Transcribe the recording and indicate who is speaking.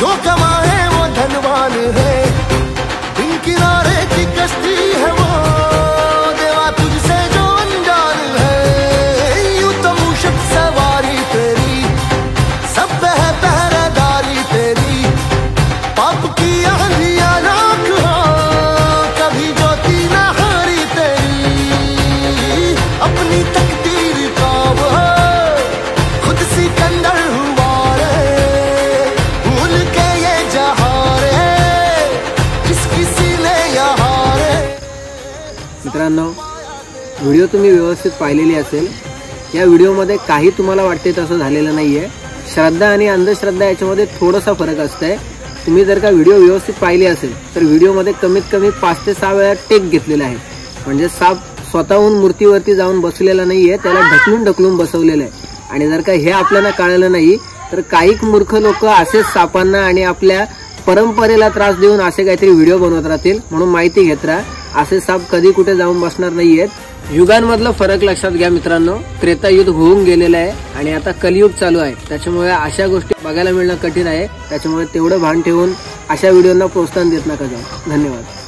Speaker 1: जो कमाए वो धनवान है, बिन किनारे की कश्ती है वो, देवा तुझसे जो अनजान है। यूं तो मूषक सवारी तेरी, सब है पहरेदारी तेरी, पाप की आंधियां राख हो, कभी ज्योति न हारी तेरी। अपनी तकदीर का वो खुद सिकंदर हुआ रे, भूल के ये जहां रे, किसकी सीने यहाँ रे।
Speaker 2: मित्रांनो, व्हिडिओ तुम्ही व्यवस्थित पाहिलेली असेल। या व्हिडिओमध्ये काही तुम्हाला वाटते तसं झालेलं नाहीये। श्रद्धा आणि अंधश्रद्धा याच्यामध्ये थोडासा फरक असतंय। तुम्ही जर का व्हिडिओ व्यवस्थित पाहिली असेल तर व्हिडिओमध्ये कमीत कमी 5 ते 6 वेळा टेक घेतलेला आहे, म्हणजे साप स्वतःहून मूर्तीवरती जाऊन बसलेला नाहीये, त्याला ढकलून बसवलेलं आहे। आणि जर का हे आपल्याला कळलं नाही तर काही मूर्ख लोक असेच सापांना आणि आपल्या परंपरेला त्रास देऊन असे काहीतरी व्हिडिओ बनवत राहतील। म्हणून माहिती घेत राहा, असे साप कधी कुठे जाऊन बसणार नाहीयेत। युगांमधला फरक लक्षात घ्या मित्रांनो। त्रेतायुग होऊन गेलेलं आहे आणि आता कलियुग चालू आहे, त्याच्यामुळे अशा गोष्टी बघायला मिळणं कठीण आहे। त्याच्यामुळे तेवढं भान ठेवून अशा व्हिडिओंना प्रोत्साहन देत नका जाऊ। धन्यवाद।